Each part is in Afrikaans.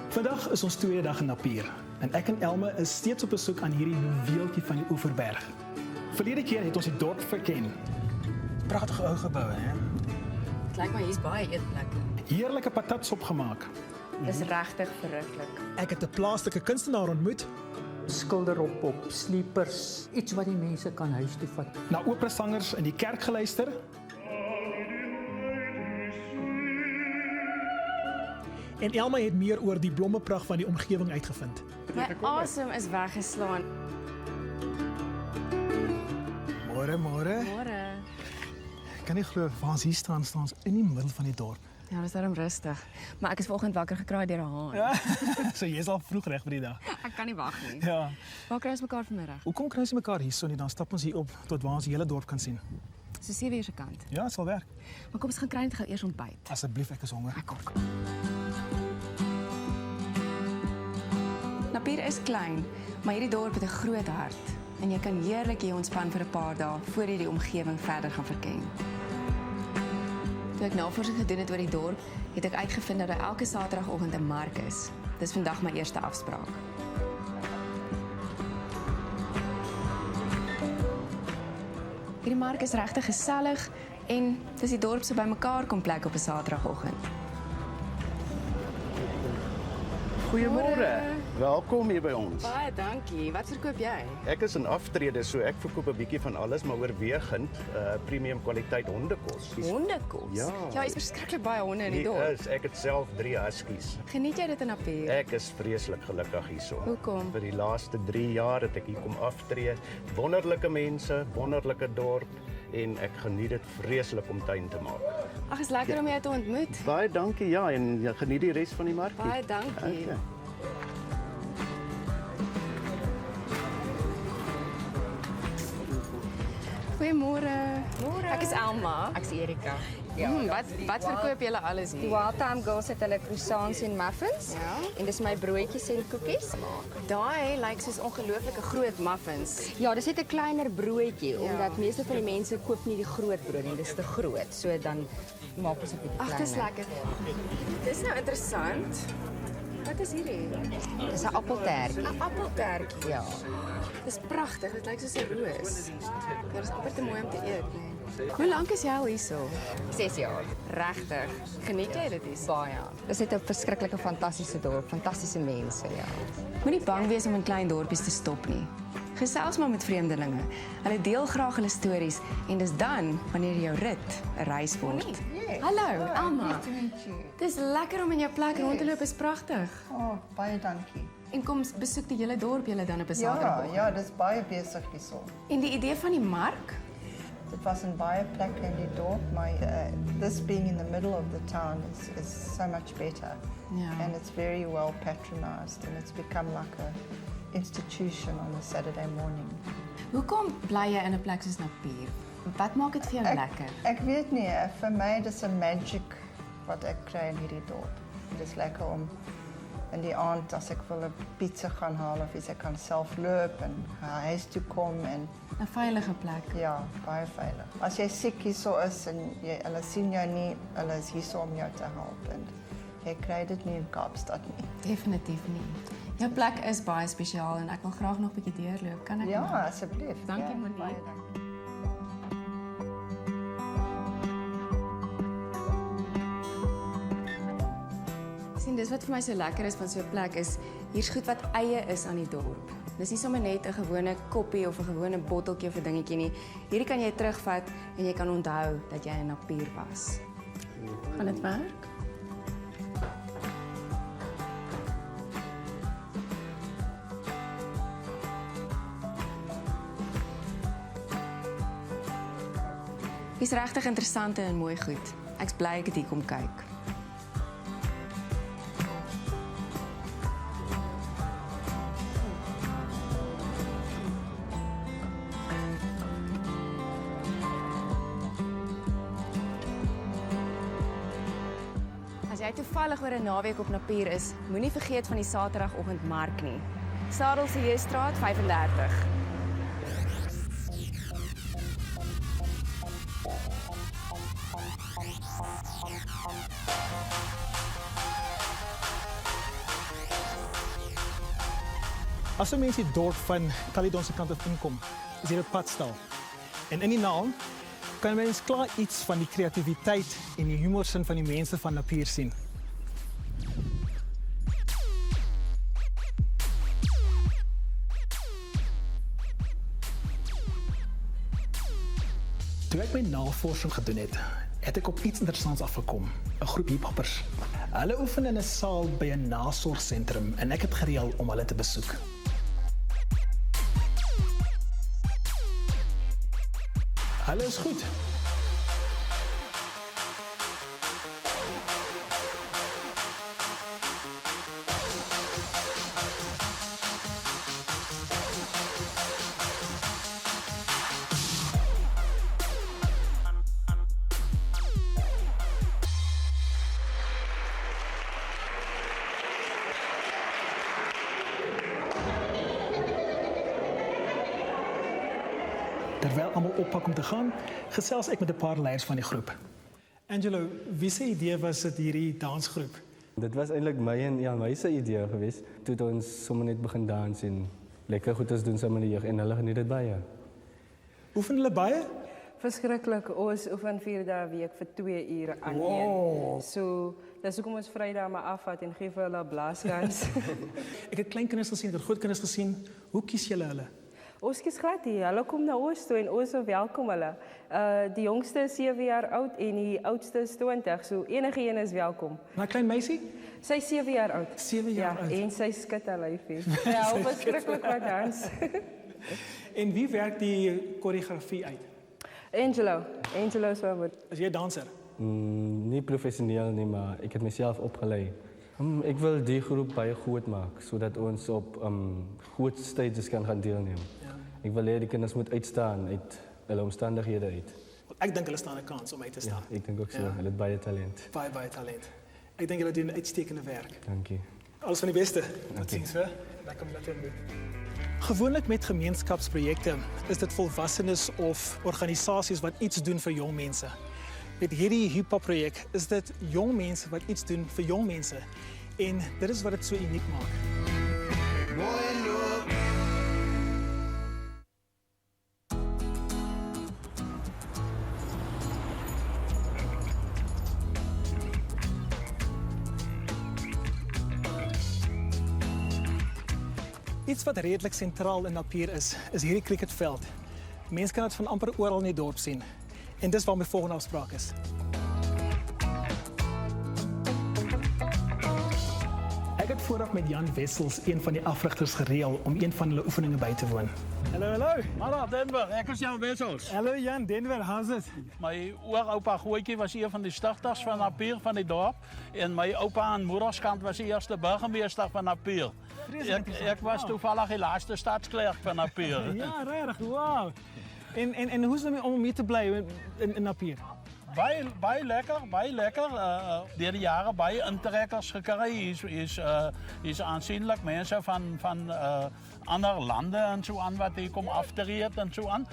Vandag is ons tweede dag in Napier en ek en Elma is steeds op besoek aan hierdie juweeltjie van die Oeverberg. Verlede keer het ons die dorp verken. Pragtige ou geboue, hè? Het lyk maar hier's baie eetplekke. Heerlike patatsop gemaak. Dis regtig verruklik. Ek het 'n plaaslike kunstenaar ontmoet, Skilder op sleepers, iets wat die mense kan huis toe vat. na operasangers in die kerk geluister en Elma het meer oor die blommepragt van die omgewing uitgevind. My asem is weggeslaan. Môre, môre. Môre. Ek kan nie glo waar ons hier staan ons in die middel van die dorp. Ja, dis daarom rustig. Maar ek is vanoggend wakker gekraai deur 'n haan. Ja, so jy is al vroeg reg vir die dag. Ek kan nie wag nie. Ja. Waar kry ons mekaar vanmiddag? Hoekom kry ons nie mekaar hierso nie? Dan stap ons hier op tot waar ons die hele dorp kan sien. So 7 uur se kant. Ja, dit sal werk. Maar kom ons gaan kry net gou eers ontbyt. Asseblief, ek is honger. Ek kom. Napier is klein, maar hierdie dorp het 'n groot hart en jy kan heerlik hier ontspan vir 'n paar dae voor jy die omgewing verder gaan verken. Toe ek navorsing gedoen het oor die dorp, het ek uitgevind dat daar elke Saterdagoggend 'n mark is. Dis vandag my eerste afspraak. Hierdie mark is regtig gesellig en dis die dorp se bymekaar kom plek op 'n Saterdagoggend. Goeiemôre. Welkom hier by ons. Baie dankie. Wat verkoop jy? Ek is in aftrede, so ek verkoop 'n bietjie van alles, maar oorwegend premium kwaliteit hondekos. Hondekos? Ja. Ja, is verskriklik baie honde in die Hier dorp. is, ek het self 3 huskies. Geniet jy dit in Napier? Ek is vreeslik gelukkig hierso. Hoekom? Vir die laaste 3 jaar het ek hier kom aftree. Wonderlike mense, wonderlike dorp en ek geniet dit vreeslik om tuin te maak. Ag, is lekker om jou te ontmoet. Baie dankie, ja, en geniet die res van die markie. Baie dankie. Okay. Goeiemôre. Môre. Ek is Elma. Ek's Erika. Wat verkoop julle alles Die hier? Wild Time Girls het hulle croissants en muffins. Ja. En dis my broodjies en koekies. Daai lyk soos ongelooflike groot muffins. Ja, dis net 'n kleiner broodjie omdat meeste van die mense koop nie die groot brood nie, dis te groot. So dan maak ons 'n bietjie kleiner. Ag, dis lekker. Dis nou interessant. Wat is hierdie? Dis 'n appeltertjie. 'n Appeltertjie. Ja. Dis pragtig. Dit lyk soos 'n roos. Ja, dis amper te mooi om te eet, nee. Hoe lank is jy al hierso? 6 jaar. Regtig. Geniet jy dit hier? Baie. Dis net 'n verskriklike fantastiese dorp, fantastiese mense, ja. Moenie bang wees om in klein dorpies te stop nie. Gesels maar met vreemdelinge. Hulle deel graag hulle stories en dis dan wanneer jou rit 'n reis word. Hallo, Elma. Dis lekker om in jou plek rond te loop, is pragtig. Oh, baie dankie. En kom besoek die hele dorp julle dan op 'n Ja, Saterdag. ja, dis baie besig hierso. En die idee van die mark? Dit was in baie plekke in die dorp, maar this being in the middle of the town is so much better. Ja. And it's very well patronized and it's become like a institution on a Saturday morning. Hoekom bly jy in 'n plek soos Napier? Wat maak dit vir jou lekker? Ek weet nie, vir my dis 'n magic wat ek kry in hierdie dorp. Dit is lekker om in die aand as ek wil 'n pizza gaan haal of iets, ek kan self loop en huis toe kom en 'n veilige plek. ja, baie veilig. As jy siek hierso is en hulle sien jou nie, hulle is hierso om jou te help en jy kry dit nie in Kaapstad nie. Definitief nie. Jou plek is baie spesiaal en ek wil graag nog 'n bietjie deurloop. Kan ek? Ja, maar? asseblief. Dankie, ja, Monique. baie dankie. Sien, dis wat vir my so lekker is van so 'n plek is hier's goed wat eie is aan die dorp. Dis nie sommer net 'n gewone koppie of 'n gewone botteltjie of 'n dingetjie nie. Hierdie kan jy terugvat en jy kan onthou dat jy in Napier was. Gaan dit werk? Dis regtig interessante en mooi goed. Ek's bly ek het hier kom kyk. As jy toevallig oor 'n naweek op Napier is, moenie vergeet van die Saterdagoggend mark nie. Sadelsiestraat 35. As 'n mens die dorp van Caledon se kant af inkom, is hier 'n padstal. En in die naam kan mens klaar iets van die kreatiwiteit en die humorsin van die mense van Napier sien. Toe ek my navorsing gedoen het ek op iets interessants afgekom. 'n Groep hiphoppers. Hulle oefen in 'n saal by 'n nasorgsentrum en ek het gereël om hulle te besoek. Hulle is goed. Terwyl almal oppak om te gaan, gesels ek met 'n paar leiers van die groep. Angelo, wie se idee was dit hierdie dansgroep? Dit was eintlik my en Jan my se idee geweest. Toe het ons sommer net begin dans en lekker goed ons doen saam met die jeug en hulle geniet dit baie. Oefen hulle baie? Verskriklik. Ons oefen 4 dae 'n week vir 2 ure aan een. Wow. So, dis hoekom ons Vrydag maar afvat en gee vir hulle 'n blaaskans. Ek het klein kinders gesien, ek het groot kinders gesien. Hoe kies julle hulle? Ons kies glad nie. Hulle kom na ons toe en ons welkom hulle. Die jongste is 7 jaar oud en die oudste is 20. So enige een is welkom. Na klein meisie? Sy is 7 jaar oud. 7 jaar ja, oud. En sy skit haar lyfie. Ja, verskriklik wat dans. En wie werk die koreografie uit? Angelo is wat. Is jy 'n danser? Nie professioneel nie, maar ek het myself opgelei. Ek wil die groep baie groot maak sodat ons op groot stages kan gaan deelneem. Ja. Ek wil hê die kinders moet uitstaan uit hulle omstandighede uit. Ek dink hulle staan 'n kans om uit te staan. Ja, ek dink ook so. Ja. Hulle het baie talent. Baie talent. Ek dink julle doen uitstekende werk. Dankie. Alles van die beste. Totsiens, hè. Lekker om dit te doen. Gewoonlik met gemeenskapsprojekte is dit volwassenes of organisasies wat iets doen vir jong mense. Met hierdie hip-hop projek is dit jong mense wat iets doen vir jong mense. En dit is wat dit so uniek maak. Iets wat redelik sentraal in Napier is hierdie cricketveld. Mense kan dit van amper oral in die dorp sien. En dis waar my volgende afspraak is. Ek het vooraf met Jan Wessels, een van die afrigters, gereël om een van hulle oefeninge by te woon. Hallo. Hallo Denver, ek is Jan Wessels. Hallo Jan, Denver, how's it? My ooroupa Goetjie was een van die stigters van Napier van die dorp en my oupa aan moederskant was die eerste burgemeester van Napier. Ek was toevallig die laaste stadsklerk van Napier. Ja, regtig, wow. En hoe is dit om hier te bly in Napier? Baie lekker. Deur die jare baie intrekkers gekry. Is aansienlik mense van ander lande en so aan wat hier kom aftree en so aan.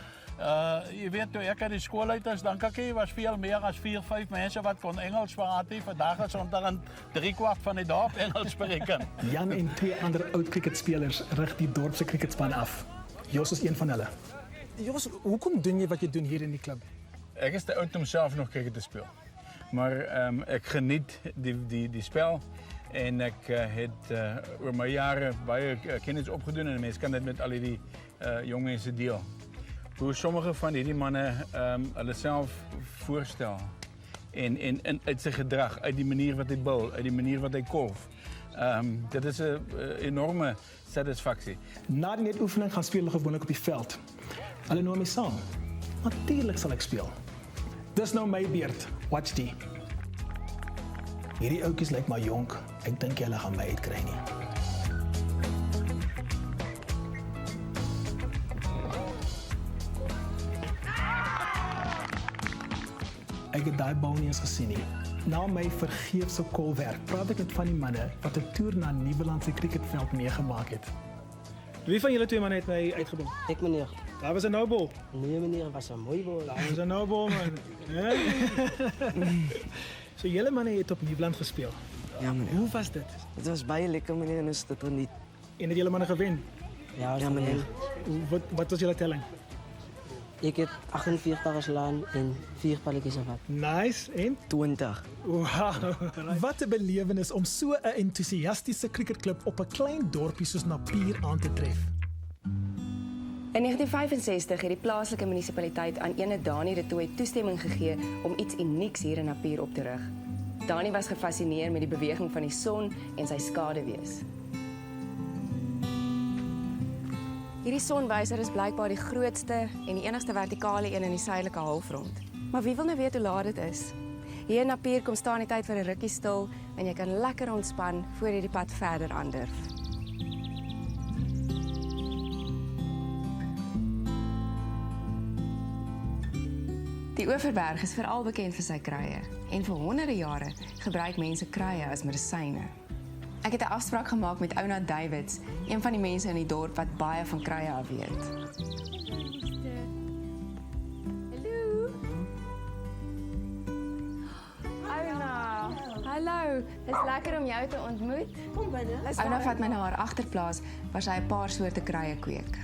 Je weet, toe ek uit die skool uit is, dink ek was veel meer as 4-5 mense wat kon Engels praat. Vandag is omtrent 3/4 van die dorp Engels spreken. Jan en 2 ander oud cricketspelers rig die dorp se cricketspan af. Jos is een van hulle. Jos, hoekom doen jy wat jy doen hier in die klub? Ek is te oud om self nog cricket te speel. Maar ek geniet die spel en ek het oor my jare baie kennis opgedoen en mense kan dit met al die jong mense deel. Hoe sommige van hierdie manne hulle self voorstel en uit sy gedrag, uit die manier wat hy bul, uit die manier wat hy kolf. Dit is 'n enorme satisfaksie. Na die netoefening gaan speel hulle gewoonlik op die veld. Hulle nooi my saam. Natuurlik sal ek speel. Dis nou my beurt. Watch die. Hierdie ouetjies lyk maar jonk. Ek dink hulle gaan my uitkry nie. Ek het daai bal nie eens gesien nie. Na my vergeefse kolwerk praat ek met van die manne wat 'n toer na Nieuweland se cricketveld meegemaak het. Wie van julle twee manne het my uitgebal? Ek meneer. Daar was 'n nou bal. Nee meneer, was 'n mooi bal. Daar was 'n nou bal man. So julle manne het op Nieuweland gespeel. Ja meneer. Hoe was dit? Dit was baie lekker meneer en ons het dit geniet. En het julle manne gewen? Ja, meneer. Wat was julle telling? Ik heb 48 slaan en 4 palletjes gehad. Nice, en? 20. Wow. Wat 'n belewenis om so 'n entoesiastiese cricketklub op 'n klein dorpie soos Napier aan te tref. In 1965 het die plaaslike munisipaliteit aan ene Dani de Tooy toestemming gegee om iets unieks hier in Napier op te rig. Dani was gefassineer met die beweging van die son en sy skaduwees. Hierdie sonwyser is blykbaar die grootste en die enigste vertikale een in die suidelike halfrond. Maar wie wil nou weet hoe laat dit is? Hier in Napier kom staan die tyd vir 'n rukkie stil en jy kan lekker ontspan voor jy die pad verder aandurf. Die Oeverberg is veral bekend vir sy kruie en vir honderde jare gebruik mense kruie as medisyne. Ek het 'n afspraak gemaak met Ouna Davids, een van die mense in die dorp wat baie van kruie af weet. Hallo. Ouna. Hallo. Dis lekker om jou te ontmoet. Kom binne. Ouna vat my na haar agterplaas waar sy 'n paar soorte kruie kweek.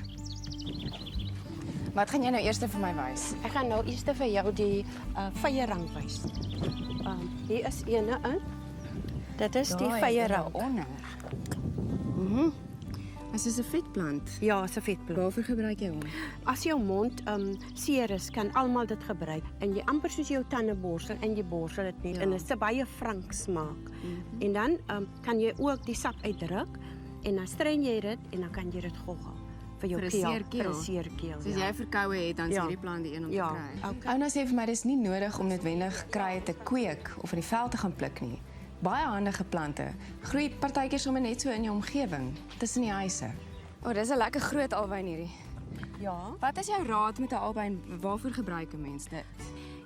Wat gaan jy nou eers vir my wys? Ek gaan nou eers vir jou die vyerrang wys. Hier is ene in. Dit is die vyerrang. Is dit 'n vetplant? Ja, 'n vetplant. Waarvoor gebruik jy hom? As jou mond seer is, kan almal dit gebruik. En jy amper soos jou tande borsel en jy borsel dit net. En dit is 'n baie frank smaak. En dan kan jy ook die sap uitdruk en dan streng jy dit en dan kan jy dit gogga. Vir jou seerkeel. Soos jy verkoue het, dan is hierdie plant die een om te kry. Okay. Ouna sê vir my dis nie nodig om noodwendig kruie te kweek of in die veld te gaan pluk nie. Baie handige plante groei partykeer sommer net so in jou omgewing, tussen die huise. Dis 'n lekker groot albei hierdie. Ja. Wat is jou raad met 'n albei? Waarvoor gebruik 'n mens dit?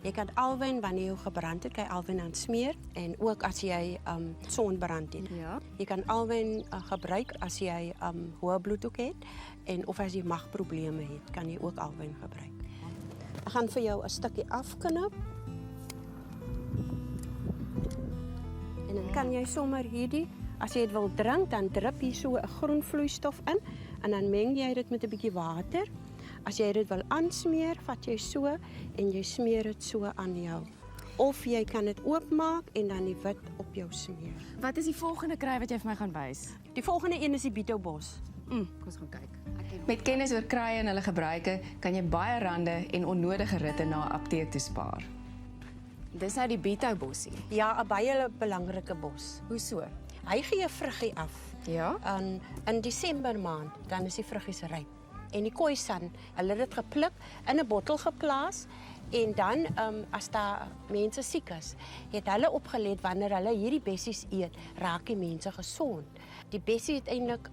Jy kan alwyn wanneer jy gebrand het, kan jy alwyn aan smeer en ook as jy sonbrand het. Ja. Jy kan alwyn gebruik as jy hoë bloeddruk het en of as jy magprobleme het, kan jy ook alwyn gebruik. Ek gaan vir jou 'n stukkie afknip. En dan kan jy sommer hierdie, as jy dit wil drink, dan drup jy so 'n groen vloeistof in en dan meng jy dit met 'n bietjie water. As jy dit wil aansmeer, vat jy so en jy smeer dit so aan jou. Of jy kan dit oopmaak en dan die wit op jou smeer. Wat is die volgende kry wat jy vir my gaan wys? Die volgende een is die Bietobos. Kom ons gaan kyk. Met kennis oor kruie en hulle gebruike, kan jy baie rande en onnodige ritte na 'n apteek toe spaar. Dis nou die Bietobossie. Ja, 'n baie belangrike bos. Hoe so? Hy gee 'n vruggie af. Ja? In Desember maand, dan is die vruggies ryp. En die khoisan, hulle het dit gepluk, in 'n bottel geplaas en dan as daar mense siek is, het hulle opgelet wanneer hulle hierdie bessies eet, raak die mense gesond. Die bessie het eintlik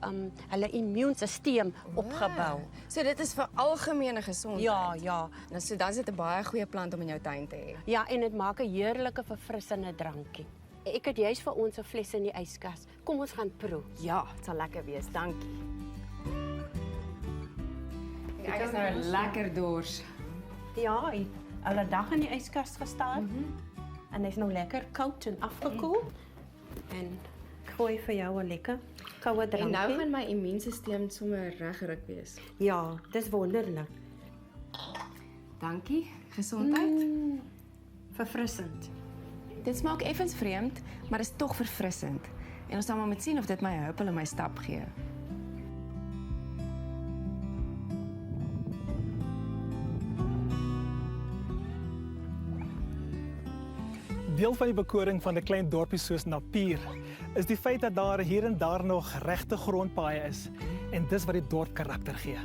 hulle immuunstelsel opgebou. So dit is vir algemene gesondheid. Ja. Nou so dan is dit 'n baie goeie plant om in jou tuin te hê. Ja, en dit maak 'n heerlike verfrissende drankie. Ek het juist vir ons 'n fles in die yskas. Kom ons gaan proe. Ja, dit sal lekker wees. Dankie. Ek is nou lekker dors. Ja, hy het alle dag in die yskas gestaan. En hy's nou lekker koud en afgekoel. En ek gooi vir jou 'n lekker koue drankie. En nou gaan my immuunstelsel sommer reggeruk wees. Ja, dis wonderlik. Dankie. Gesondheid. Verfrissend. Dit smaak effens vreemd, maar is tog verfrissend. En ons sal maar moet sien of dit my 'n huppel in my stap gee. Deel van die bekoring van 'n klein dorpie soos Napier is die feit dat daar hier en daar nog regte grondpaaie is en dis wat die dorp karakter gee.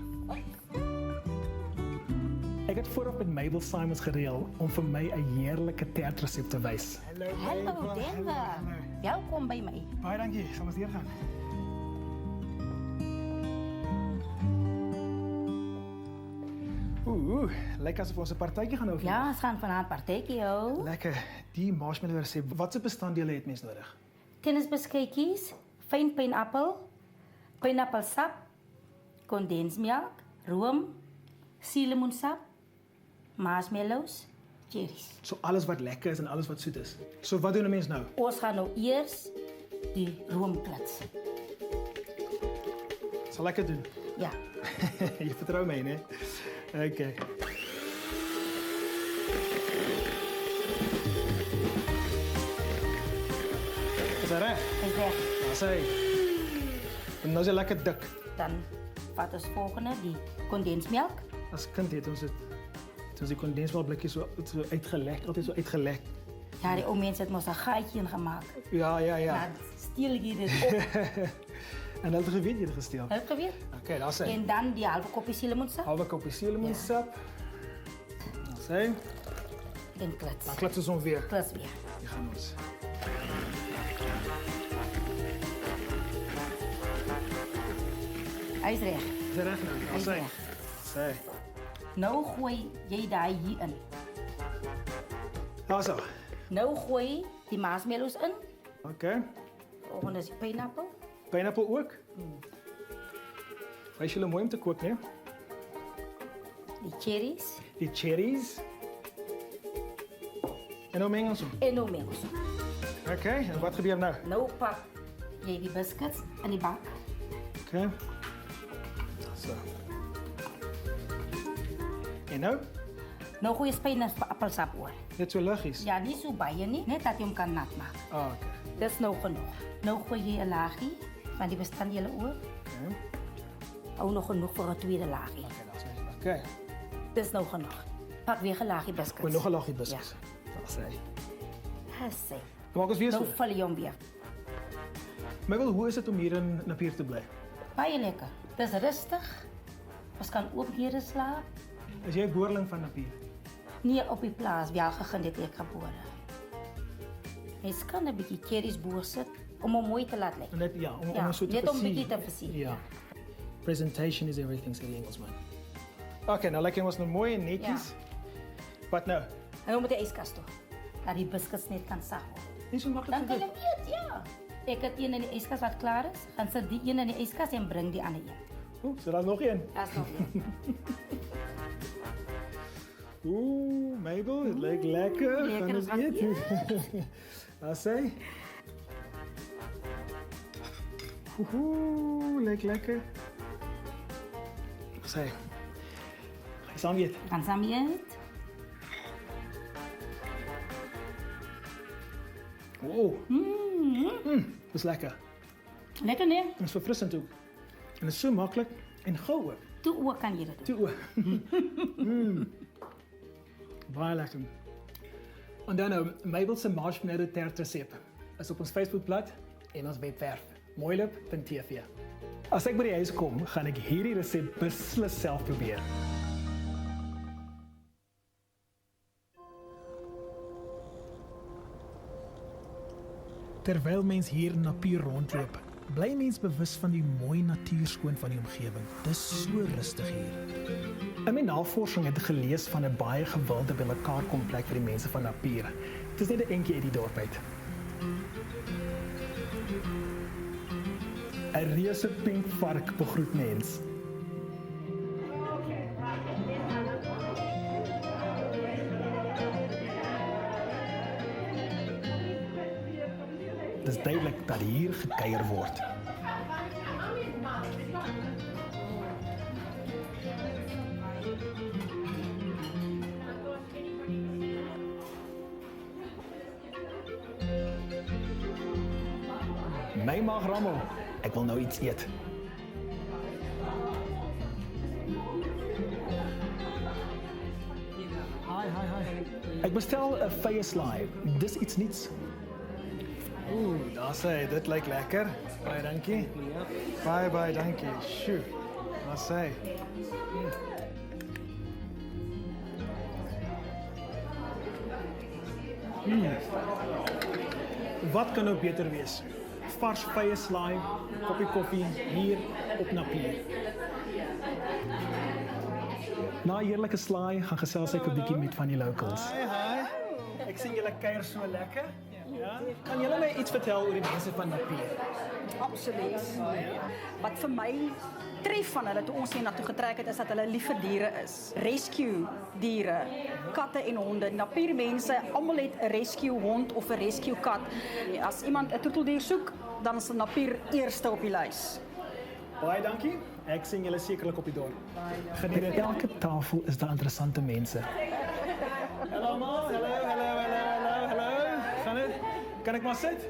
Ek het vooraf met Mabel Simons gereël om vir my 'n heerlike tertresep te wys. Hallo Denver. Welkom by my. Baie dankie. Gaan ons hier gaan. Lekker asof ons 'n partytjie gaan hou. Ja, ons gaan vanaand partytjie hou. Lekker. Die marshmallow resep. Watse bestanddele het mens nodig? Tennisbeskuitjies, fyn pineappel, pineappelsap, kondensmelk, room, suurlemoensap, marshmallows, cherries. So alles wat lekker is en alles wat soet is. So wat doen 'n mens nou? Ons gaan nou eers die room klits. Sal lekker doen. Ja. Je vertrouwt mij, hè? Oké. Is dat recht? Is weg. Ja, zei. En nou is het lekker dik. Dan wat is volgende? Die condensmelk. Als kind heeft ons die condensmelkblikjes zo uitgelekt, altijd zo uitgelekt. Ja, die oude mensen hebben ons een gaatje in gemaakt. Ja. Ja, stiel je dit op. En dat geweet je gesteld. Heb je geweet? Oké, dat zijn. En dan die halve kopje cinnamonsap. Halve kopje cinnamonsap. Dat zijn. En klets. Dan kletsen ze weer. Klets weer. Die gaan ons. Hij is recht. Is hij recht nou? Hij is recht. Zij. Nou gooi jij daar hier in. Ja, zo. Nou gooi je die marshmallows in. Oké. Volgende is die pijnappel. Pijnappel ook? Wees jullie mooi om te koken, hè? Die cherries. Die cherries. En nou mengen ze. En nou mengen ze. Oké, en wat gebeurt nou? Nou pak jij die biscuits en die bak. Oké. Zo. En nou? Nou gooi je pijnappelsap hoor. Net zo lichtjes? Ja, niet zo bij je niet. Net dat je hem kan nat maken. Ah, oké. Dat is nou genoeg. Nou gooi je een laagje van die bestanddelen oor. Oké. Ook nog genoeg voor een tweede laagje. Oké, dat is het. Oké. Dat is nou genoeg. Pak weer een laagje biscuits. Gooi nog een laagje biscuits. Ja. Dat is het. Hassie. Maak eens weer zo. Nou vul je hem weer. Maar wel, hoe is het om hier in Napier te blijven? Baie lekker. Het is rustig. Ons kan ook hier slapen. Is jij boerling van Napier? Niet op die plaats, wel gegund dit ik geboren. Mens kan een beetje cherries boer zetten om hem mooi te laten lijken. Net, ja, om een soort net om een beetje te versieren. Ja. Presentation is everything, zei die Engelsman. Oké, nou lekker was nog mooi en netjes. Wat nou? En dan moet de ijskast toe. Dat die biscuits niet kan zacht worden. Niet zo makkelijk. Dan kan je niet, ja. Ik heb één in de ijskast wat klaar is. Dan zet die één in de ijskast en breng die andere in. Oeh, zo dat is nog één. Dat is nog één. Oeh, Mabel, het lijkt lekker. Lekker, Gaan we wat eten? Wat zei? Oeh, lijkt lekker. Wat zei? Ga je samen eten? Gaan samen eten? Oh. Dat is lekker. Lekker, nee? Het is verfrissend ook. En het is zo makkelijk en gauw ook. Toe kan je dat doen. Toe. Baie lekker. En dan nou, Mabel's marshmallow tart recept is op ons Facebookblad en ons webwerf mooilip.tv. As ek by die huis kom, gaan ek hierdie resep beslis self probeer. Terwyl mens hier in Napier rondloop, bly mens bewus van die mooi natuurskoon van die omgewing. Dis so rustig hier. In my navorsing het ek gelees van 'n baie gewilde bymekaar kom plek vir die mense van Napier. Dit is net 'n entjie uit die dorp uit. 'n reuse pink vark begroet mens. Dit is duidelik dat hier gekuier word. My maag rammel. Ek wil nou iets eet. Hi. Ek bestel 'n vye slaai. Dis iets niets. Oeh, daar sê dit lyk lekker. Baie dankie. Baie dankie. Sjoe. Wat sê? Wat kan nou beter wees? Vars vye slaai, koppie koffie hier op Napier. Na 'n heerlike slaai gaan gesels ek 'n bietjie met van die locals. Hi. Ek sien julle kuier so lekker. Ja. Kan julle my iets vertel oor die mense van Napier? Absoluut. Wat vir my tref van hulle toe ons hier na toe getrek het is dat hulle lief vir diere is. Rescue diere, katte en honde. Napier mense, almal het 'n rescue hond of 'n rescue kat. As iemand 'n troeteldier soek, dan is Napier eerste op die lys. Baie dankie. Ek sien julle sekerlik op die dorp. Geniet dit. Elke tafel is daar interessante mense. Hallo almal, hallo. Gaan dit? Kan ek maar sit?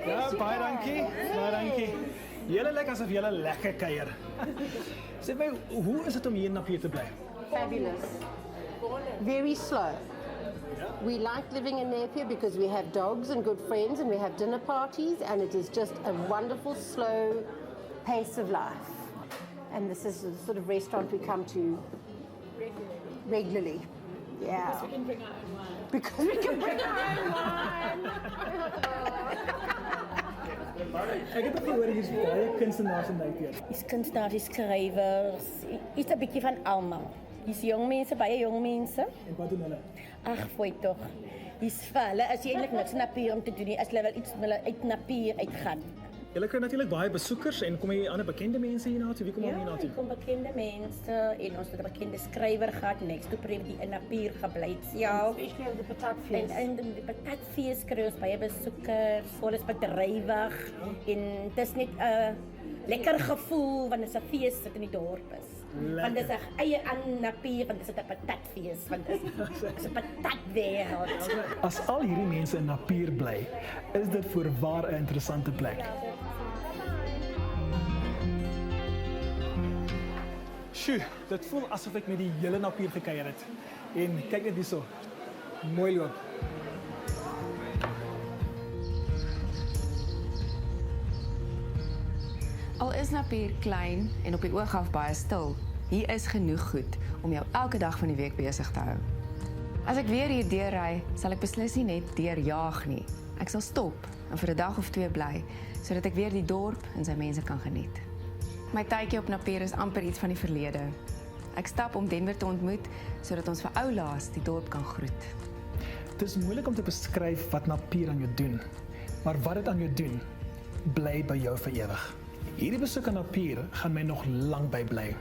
Ja, baie dankie. Julle lyk asof julle lekker kuier. Sê my, hoe is dit om hier in Napier te bly? Fabulous. Very slow. We like living in Napier because we have dogs and good friends and we have dinner parties and it is just a wonderful, slow pace of life. And this is the sort of restaurant we come to regularly. Yeah. Because we can bring our own wine. Ek het gehoor hier is baie kunstenaars in Napier. Is kunstenaars, is skrywers, is 'n bietjie van almal. Dis jong mense, baie jong mense. En wat doen hulle? Ag, fooi tog. Dis vir hulle as jy eintlik niks in Napier om te doen nie, as hulle wel iets hulle uit Napier uitgaan. Julle kry natuurlik baie besoekers en kom jy ander bekende mense hier na toe? Wie kom hier na toe? Ja, kom bekende mense en ons het 'n bekende skrywer gehad, next to Prem die in Napier gebly self. Especially the patatfees. En die patatfees kry ons baie besoekers, vol is bedrywig en dit is net 'n lekker gevoel wanneer dit 'n fees sit in die dorp is. Want dit is 'n eie aan Napier, want dit is 'n patatfees, want dit is 'n patatwêreld. As al hierdie mense in Napier bly, is dit voorwaar 'n interessante plek. Sjoe, dit voel asof ek met die hele Napier gekuier het. En kyk net hierso. Mooi loop. Al is Napier klein en op die oog af baie stil, hier is genoeg goed om jou elke dag van die week besig te hou. As ek weer hier deurry, sal ek beslis nie net deurjaag nie. Ek sal stop en vir 'n dag of 2 bly, sodat ek weer die dorp en sy mense kan geniet. My tydjie op Napier is amper iets van die verlede. Ek stap om Denver te ontmoet, sodat ons vir oulaas die dorp kan groet. Het is moeilik om te beskryf wat Napier aan jou doen, maar wat dit aan jou doen, bly by jou vir ewig. Hierdie besoek aan Napier gaan my nog lank bybly.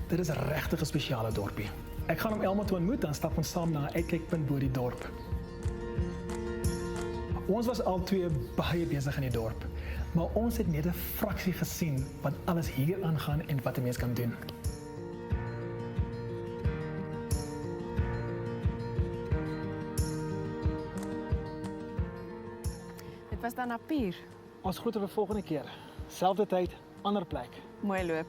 Dit is regtig 'n spesiale dorpie. Ek gaan hom Elma toe ontmoet en stap ons saam na 'n uitkykpunt bo die dorp. Ons was al twee baie besig in die dorp, maar ons het net 'n fraksie gesien wat alles hier aangaan en wat 'n mens kan doen. Dit was dan Napier. Ons groet op 'n volgende keer. Selfde tyd, ander plek. Mooi loop.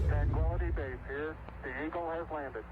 Tranquility Base here. The Eagle has landed.